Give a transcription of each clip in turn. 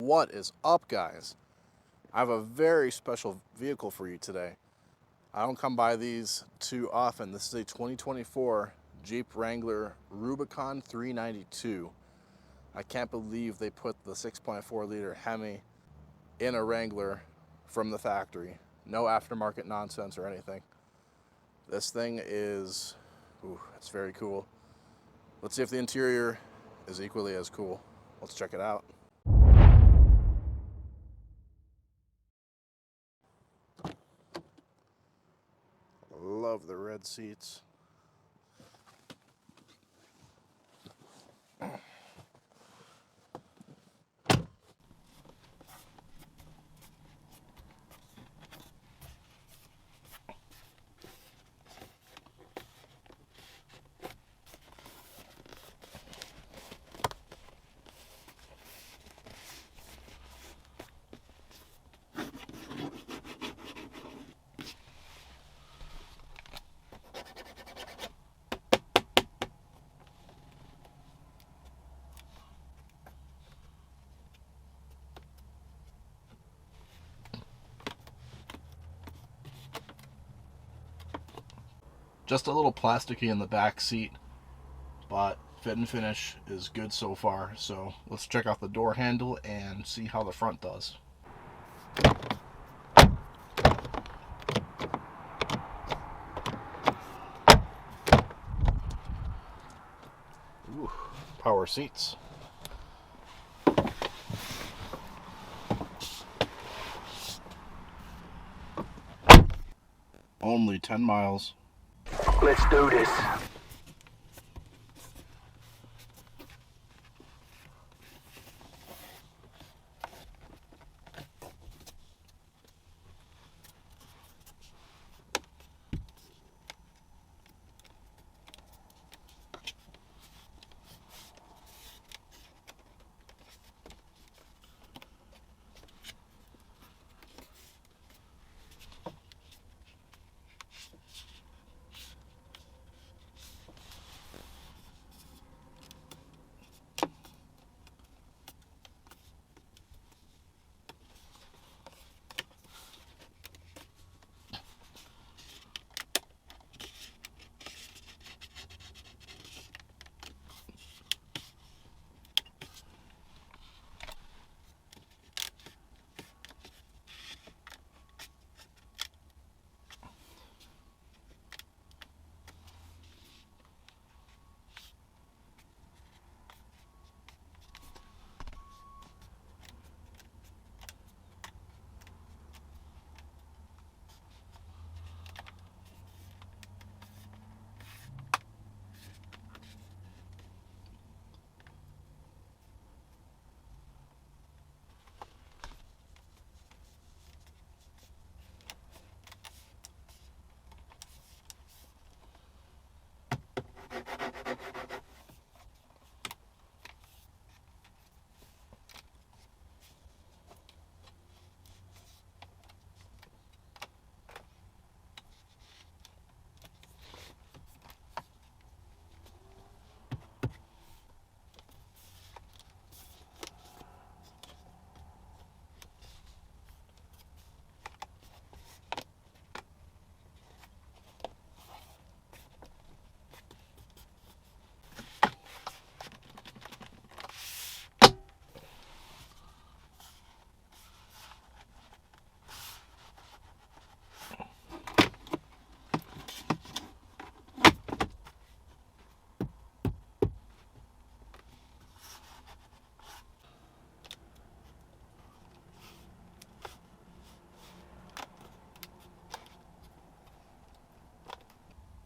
What is up, guys? I have a very special vehicle for you today. I don't come by these too often. This is a 2024 Jeep Wrangler Rubicon 392. I can't believe they put the 6.4 liter Hemi in a Wrangler from the factory. No aftermarket nonsense or anything. This thing is, it's very cool. Let's see if the interior is equally as cool. Let's check it out. Love the red seats. Just a little plasticky in the back seat, but fit and finish is good so far. So let's check out the door handle and see how the front does. Ooh, power seats. Only 10 miles. Let's do this.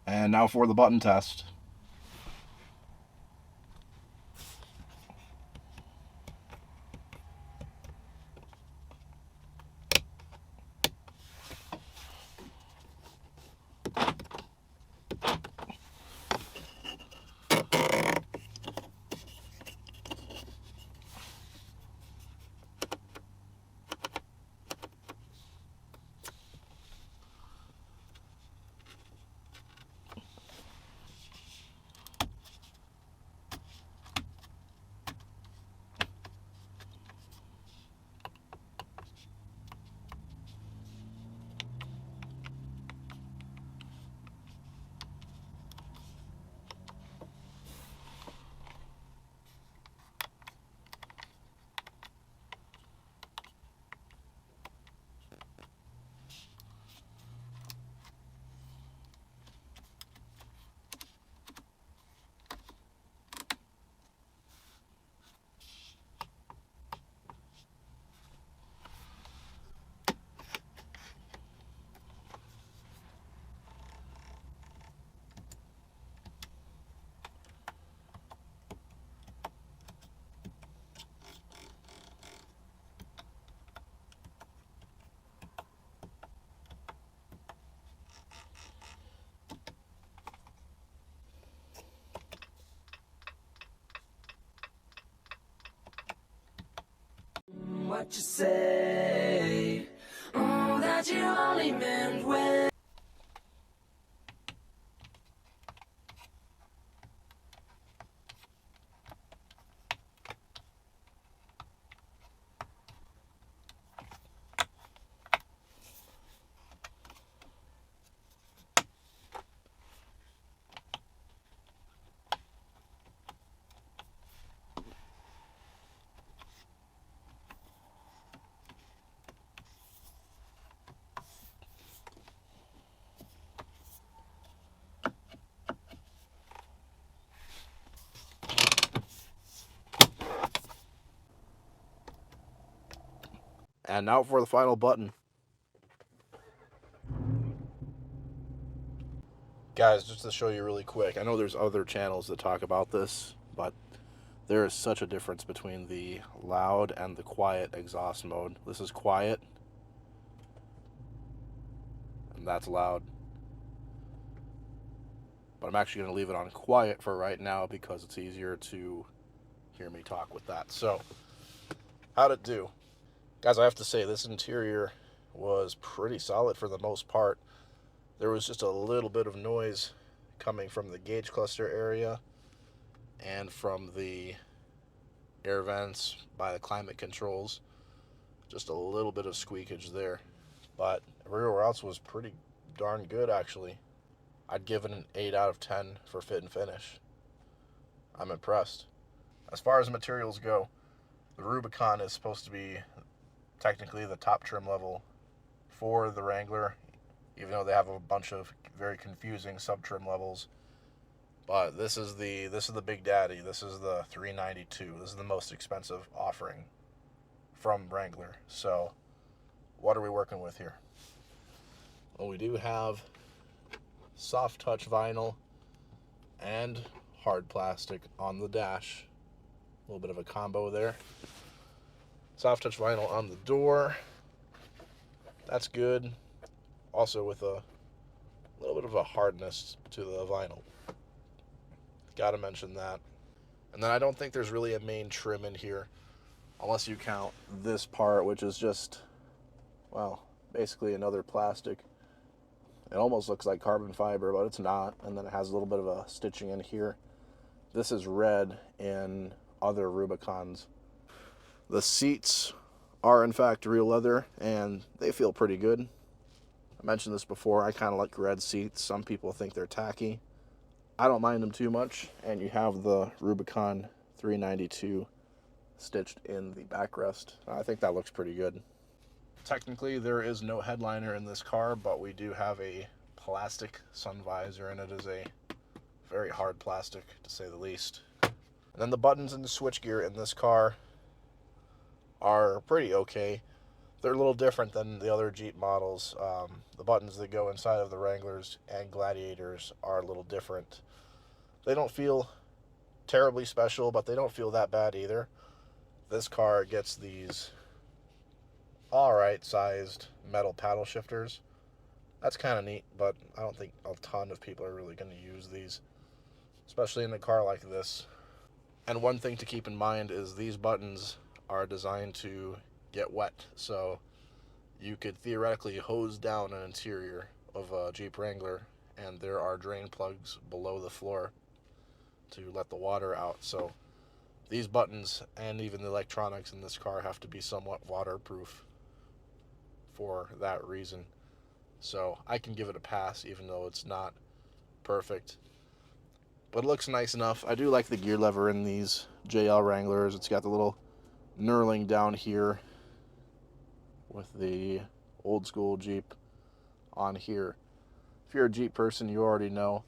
And now for the button test. what you say. Oh, that you only meant when. And now for the final button. Guys, just to show you really quick, I know there's other channels that talk about this, but there is such a difference between the loud and the quiet exhaust mode. This is quiet, and that's loud. But I'm actually going to leave it on quiet for right now because it's easier to hear me talk with that. So, how'd it do? Guys, I have to say, this interior was pretty solid for the most part. There was just a little bit of noise coming from the gauge cluster area and from the air vents by the climate controls. Just a little bit of squeakage there. But everywhere else was pretty darn good, actually. I'd give it an 8 out of 10 for fit and finish. I'm impressed. As far as materials go, the Rubicon is supposed to be technically the top trim level for the Wrangler, even though they have a bunch of very confusing sub-trim levels. But this is the big daddy. This is the 392. This is the most expensive offering from Wrangler. So what are we working with here? Well, we do have soft touch vinyl and hard plastic on the dash. A little bit of a combo there. Soft touch vinyl on the door. That's good. Also with a little bit of a hardness to the vinyl. Gotta mention that. And then I don't think there's really a main trim in here, unless you count this part, which is just, well, basically another plastic. It almost looks like carbon fiber, but it's not. And then it has a little bit of a stitching in here. This is red in other Rubicons. The seats are in fact real leather, and they feel pretty good. I mentioned this before, I kind of like red seats. Some people think they're tacky. I don't mind them too much, and you have the Rubicon 392 stitched in the backrest. I think that looks pretty good. Technically, there is no headliner in this car, but we do have a plastic sun visor, and it is a very hard plastic, to say the least. And then the buttons and the switchgear in this car are pretty okay. They're a little different than the other Jeep models. The buttons that go inside of the Wranglers and Gladiators are a little different. They don't feel terribly special, but they don't feel that bad either. This car gets these alright sized metal paddle shifters. That's kind of neat, but I don't think a ton of people are really going to use these, especially in a car like this. And one thing to keep in mind is these buttons are designed to get wet, so you could theoretically hose down an interior of a Jeep Wrangler, and there are drain plugs below the floor to let the water out. So these buttons and even the electronics in this car have to be somewhat waterproof for that reason. So I can give it a pass, even though it's not perfect, but it looks nice enough. I do like the gear lever in these JL Wranglers. It's got the little knurling down here with the old school Jeep on here. If you're a Jeep person, you already know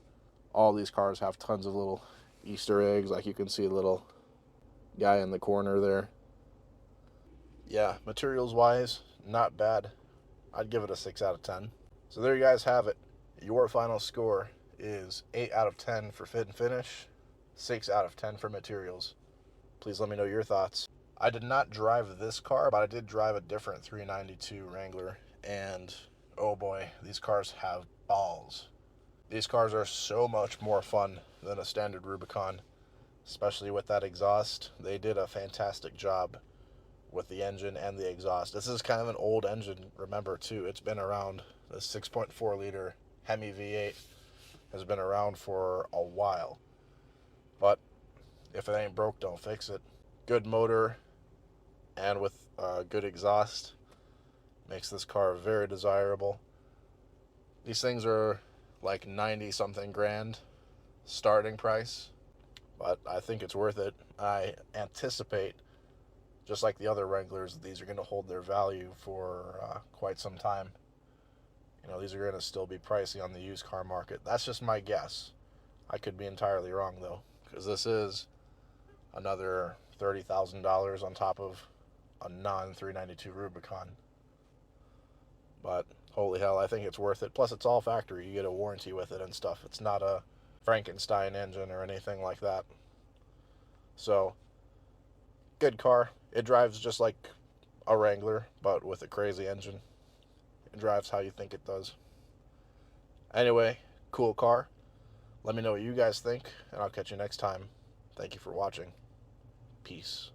all these cars have tons of little Easter eggs. Like you can see a little guy in the corner there. Yeah, materials wise, not bad. I'd give it a 6 out of 10. So there you guys have it. Your final score is 8 out of 10 for fit and finish, 6 out of 10 for materials. Please let me know your thoughts. I did not drive this car, but I did drive a different 392 Wrangler, and oh boy, these cars have balls. These cars are so much more fun than a standard Rubicon, especially with that exhaust. They did a fantastic job with the engine and the exhaust. This is kind of an old engine, remember, too. It's been around. The 6.4 liter Hemi V8 has been around for a while. But if it ain't broke, don't fix it. Good motor and with good exhaust makes this car very desirable. These things are like 90 something grand starting price, but I think it's worth it. I anticipate, just like the other Wranglers, these are going to hold their value for quite some time. You know, these are going to still be pricey on the used car market. That's just my guess. I could be entirely wrong, though, because this is another $30,000 on top of a non-392 Rubicon. But holy hell, I think it's worth it. Plus, it's all factory. You get a warranty with it and stuff. It's not a Frankenstein engine or anything like that. So, good car. It drives just like a Wrangler, but with a crazy engine. It drives how you think it does. Anyway, cool car. Let me know what you guys think, and I'll catch you next time. Thank you for watching. Peace.